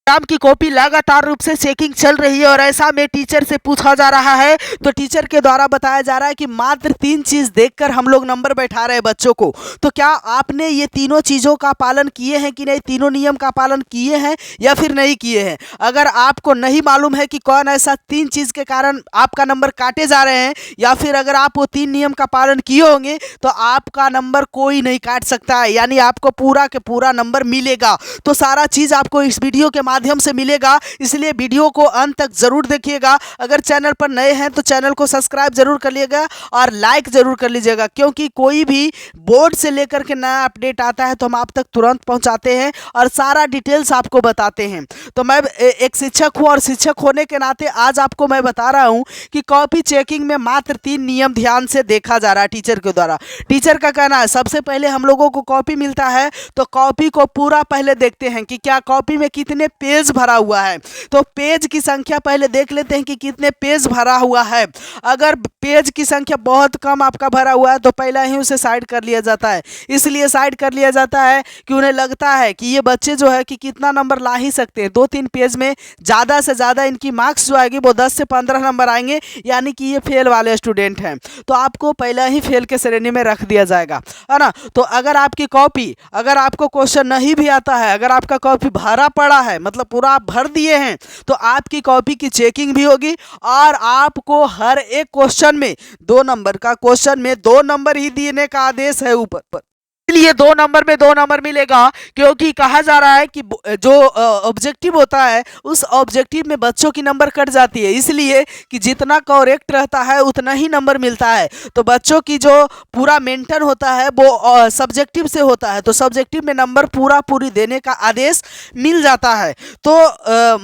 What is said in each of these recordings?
Exam की copy लगातार रूप से चेकिंग चल रही है और ऐसा में टीचर से पूछा जा रहा है तो टीचर के द्वारा बताया जा रहा है कि मात्र 3 चीज देखकर हम लोग नंबर बैठा रहे हैं बच्चों को। तो क्या आपने ये तीनों चीजों का पालन किए हैं कि नहीं, तीनों नियम का पालन किए हैं या फिर नहीं किए हैं? अगर आपको नहीं मालूम है कि कौन ऐसा 3 चीज के कारण आपका नंबर काटे जा रहे हैं या फिर अगर आप वो 3 नियम का पालन किए होंगे तो आपका नंबर कोई नहीं काट सकता है, यानी आपको पूरा के पूरा नंबर मिलेगा। तो सारा चीज आपको इस वीडियो के माध्यम से मिलेगा, इसलिए वीडियो को अंत तक जरूर देखिएगा। अगर चैनल पर नए हैं तो चैनल को सब्सक्राइब जरूर कर लीजिएगा और लाइक जरूर कर लीजिएगा, क्योंकि कोई भी बोर्ड से लेकर के नया अपडेट आता है तो हम आप तक तुरंत पहुंचाते हैं और सारा डिटेल्स आपको बताते हैं। तो मैं एक शिक्षक हूं और शिक्षक होने के नाते आज आपको मैं बता रहा हूं कि कॉपी चेकिंग में मात्र 3 नियम ध्यान से देखा जा रहा है टीचर के द्वारा। टीचर का कहना है सबसे पहले हम लोगों को कॉपी मिलता है तो कॉपी को पूरा पहले देखते हैं कि क्या कॉपी में कितने पेज भरा हुआ है। तो पेज की संख्या पहले देख लेते हैं कि कितने पेज भरा हुआ है। अगर पेज की संख्या बहुत कम आपका भरा हुआ है तो पहला ही उसे साइड कर लिया जाता है। इसलिए साइड कर लिया जाता है कि उन्हें लगता है कि ये बच्चे जो है कि कितना नंबर ला ही सकते हैं, 2-3 पेज में ज़्यादा से ज़्यादा इनकी मार्क्स जो आएगी वो 10 से 15 नंबर आएंगे, यानी कि ये फेल वाले स्टूडेंट हैं। तो आपको पहला ही फेल के श्रेणी में रख दिया जाएगा, है ना। तो अगर आपकी कॉपी, अगर आपको क्वेश्चन नहीं भी आता है, अगर आपका कॉपी भरा पड़ा है मतलब पूरा आप भर दिए हैं, तो आपकी कॉपी की चेकिंग भी होगी और आपको हर एक क्वेश्चन में 2 नंबर का क्वेश्चन में 2 नंबर ही देने का आदेश है ऊपर पर। इसलिए 2 नंबर में 2 नंबर मिलेगा, क्योंकि कहा जा रहा है कि जो ऑब्जेक्टिव होता है उस ऑब्जेक्टिव में बच्चों की नंबर कट जाती है, इसलिए कि जितना करेक्ट रहता है उतना ही नंबर मिलता है। तो बच्चों की जो पूरा मेंटेन होता है वो सब्जेक्टिव से होता है, तो सब्जेक्टिव में नंबर पूरा पूरी देने का आदेश मिल जाता है। तो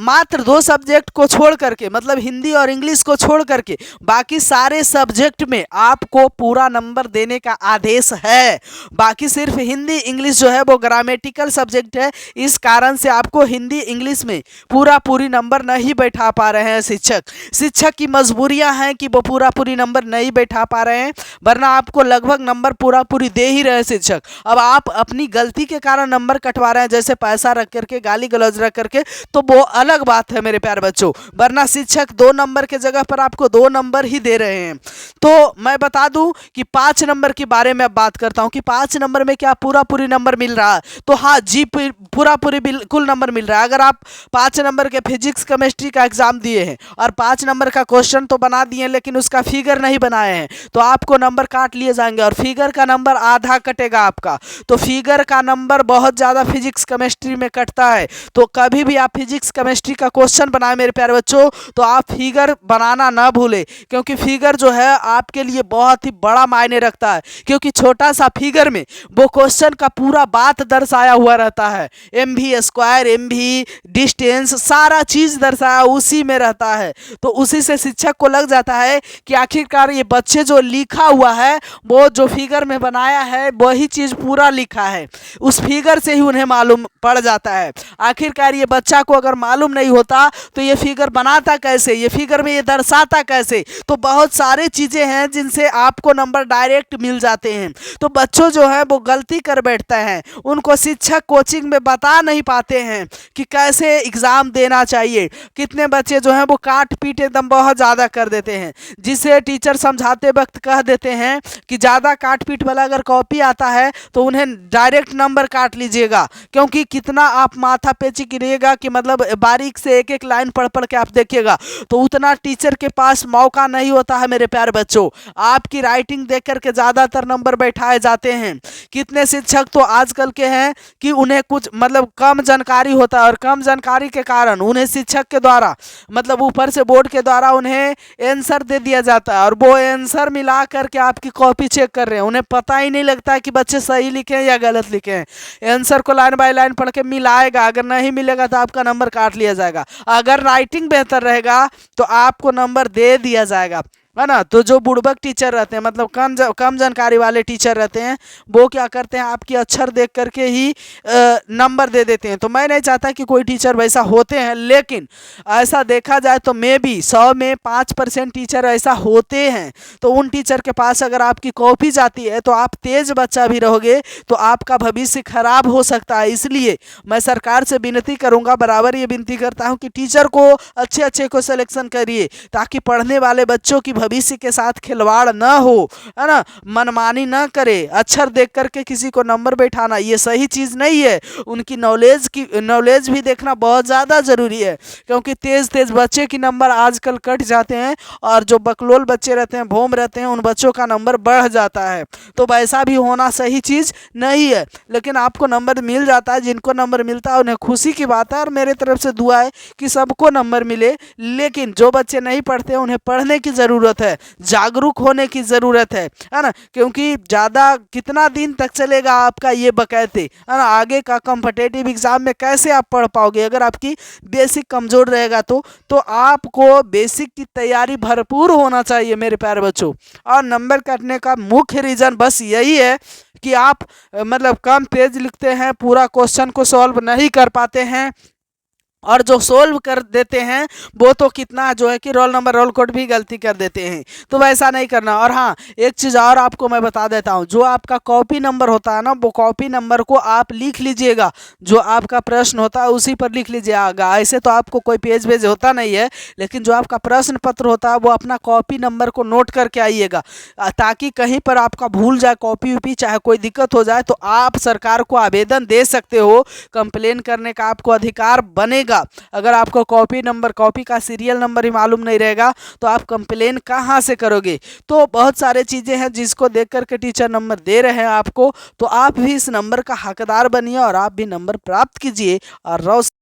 मात्र 2 सब्जेक्ट को छोड़ करके, मतलब हिंदी और इंग्लिश को छोड़ करके बाकी सारे सब्जेक्ट में आपको पूरा नंबर देने का आदेश है। बाकी सिर्फ हिंदी इंग्लिश जो है वो ग्रामेटिकल सब्जेक्ट है, इस कारण से आपको हिंदी इंग्लिश में पूरी नंबर नहीं बैठा पा रहे हैं शिक्षक की मजबूरियां हैं कि वो पूरी नंबर नहीं बैठा पा रहे हैं, वरना आपको लगभग नंबर पूरी दे ही रहे हैं शिक्षक। अब आप अपनी गलती के कारण नंबर कटवा रहे हैं, जैसे पैसा रख करके, गाली गलौज रख करके, तो वो अलग बात है मेरे प्यारे बच्चों, वरना शिक्षक 2 नंबर के जगह पर आपको 2 नंबर ही दे रहे हैं। तो मैं बता दूं कि 5 नंबर के बारे में अब बात करता हूं कि 5 नंबर में क्या पूरी नंबर मिल रहा है? तो हाँ जी, पूरी बिल्कुल नंबर मिल रहा है। अगर आप 5 नंबर के फिजिक्स केमिस्ट्री का एग्जाम दिए हैं और 5 नंबर का क्वेश्चन तो बना दिए लेकिन उसका फिगर नहीं बनाए हैं, तो आपको नंबर काट लिए जाएंगे और फिगर का नंबर आधा कटेगा आपका। तो फिगर का नंबर बहुत ज़्यादा फिजिक्स केमिस्ट्री में कटता है, तो कभी भी आप फिजिक्स केमिस्ट्री का क्वेश्चन बनाए मेरे प्यारे बच्चों तो आप फिगर बनाना ना भूलें, क्योंकि फिगर जो है आपके लिए बहुत ही बड़ा मायने रखता है, क्योंकि छोटा सा फिगर में वो क्वेश्चन का पूरा बात दर्शाया हुआ रहता है। MV स्क्वायर, MV डिस्टेंस, सारा चीज दर्शाया उसी में रहता है। तो उसी से शिक्षक को लग जाता है कि आखिरकार ये बच्चे जो लिखा हुआ है वो जो फिगर में बनाया है वही चीज पूरा लिखा है, उस फिगर से ही उन्हें मालूम पड़ जाता है। आखिरकार ये बच्चा को अगर मालूम नहीं होता तो ये फिगर बनाता कैसे, ये फिगर में ये दर्शाता कैसे? तो बहुत सारी चीजें हैं जिनसे आपको नंबर डायरेक्ट मिल जाते हैं। तो बच्चों जो है वो गलती कर बैठते हैं, उनको शिक्षक कोचिंग में बता नहीं पाते हैं कि कैसे एग्जाम देना चाहिए। कितने बच्चे जो हैं वो काट पीट एकदम बहुत ज़्यादा कर देते हैं, जिसे टीचर समझाते वक्त कह देते हैं कि ज़्यादा काट पीट वाला अगर कॉपी आता है तो उन्हें डायरेक्ट नंबर काट लीजिएगा, क्योंकि कितना आप माथा पेची गिरिएगा कि मतलब बारीक से एक एक लाइन पढ़ पढ़ के आप देखिएगा तो उतना टीचर के पास मौका नहीं होता है मेरे प्यारे बच्चों। आपकी राइटिंग देख करके ज़्यादातर नंबर बैठाए जाते हैं। कितने शिक्षक तो आजकल के हैं कि उन्हें कुछ मतलब कम जानकारी होता है और कम जानकारी के कारण उन्हें शिक्षक के द्वारा मतलब ऊपर से बोर्ड के द्वारा उन्हें आंसर दे दिया जाता है और वो आंसर मिला करके आपकी कॉपी चेक कर रहे हैं। उन्हें पता ही नहीं लगता है कि बच्चे सही लिखे हैं या गलत लिखे हैं। आंसर को लाइन बाय लाइन पढ़ के मिलाएगा, अगर नहीं मिलेगा तो आपका नंबर काट लिया जाएगा। अगर राइटिंग बेहतर रहेगा तो आपको नंबर दे दिया जाएगा। है ना। तो जो बुड़बक टीचर रहते हैं, मतलब कम जानकारी वाले टीचर रहते हैं, वो क्या करते हैं, आपकी अक्षर देख करके ही नंबर दे देते हैं। तो मैं नहीं चाहता कि कोई टीचर वैसा होते हैं, लेकिन ऐसा देखा जाए तो मे बी 100 में 5% टीचर ऐसा होते हैं। तो उन टीचर के पास अगर आपकी कॉपी जाती है तो आप तेज बच्चा भी रहोगे तो आपका भविष्य खराब हो सकता है। इसलिए मैं सरकार से विनती करूंगा, बराबर ये विनती करता हूं कि टीचर को अच्छे अच्छे को सिलेक्शन करिए, ताकि पढ़ने वाले बच्चों की भविष्य के साथ खिलवाड़ ना हो, है ना। मनमानी ना करे, अक्षर देख करके किसी को नंबर बैठाना ये सही चीज़ नहीं है। उनकी नॉलेज भी देखना बहुत ज़्यादा ज़रूरी है, क्योंकि तेज़ तेज़ बच्चे की नंबर आजकल कट जाते हैं, और जो बकलोल बच्चे रहते हैं, भोम रहते हैं, उन बच्चों का नंबर बढ़ जाता है। तो वैसा भी होना सही चीज़ नहीं है। लेकिन आपको नंबर मिल जाता है, जिनको नंबर मिलता है उन्हें खुशी की बात है, और मेरे तरफ से दुआ है कि सबको नंबर मिले। लेकिन जो बच्चे नहीं पढ़ते उन्हें पढ़ने की ज़रूरत है, जागरूक होने की ज़रूरत है ना। क्योंकि ज़्यादा कितना दिन तक चलेगा आपका ये बकैते, है ना। आगे का कॉम्पिटिटिव एग्ज़ाम में कैसे आप पढ़ पाओगे अगर आपकी बेसिक कमज़ोर रहेगा। तो आपको बेसिक की तैयारी भरपूर होना चाहिए मेरे प्यारे बच्चों। और नंबर कटने का मुख्य रीज़न बस यही है कि आप मतलब कम पेज लिखते हैं, पूरा क्वेश्चन को सॉल्व नहीं कर पाते हैं, और जो सोल्व कर देते हैं वो तो कितना जो है कि रोल नंबर रोल कोड भी गलती कर देते हैं। तो वैसा नहीं करना। और हाँ, एक चीज़ और आपको मैं बता देता हूँ, जो आपका कॉपी नंबर होता है ना, वो कॉपी नंबर को आप लिख लीजिएगा, जो आपका प्रश्न होता है उसी पर लिख लीजिएगा। ऐसे तो आपको कोई पेज वेज होता नहीं है, लेकिन जो आपका प्रश्न पत्र होता है वो अपना कॉपी नंबर को नोट करके आइएगा, ताकि कहीं पर आपका भूल जाए कॉपी उपी, चाहे कोई दिक्कत हो जाए तो आप सरकार को आवेदन दे सकते हो, कंप्लेन करने का आपको अधिकार बनेगा। अगर आपको कॉपी नंबर, कॉपी का सीरियल नंबर ही मालूम नहीं रहेगा तो आप कंप्लेन कहाँ से करोगे। तो बहुत सारे चीज़ें हैं जिसको देख करके टीचर नंबर दे रहे हैं आपको, तो आप भी इस नंबर का हकदार बनिए और आप भी नंबर प्राप्त कीजिए और रोशन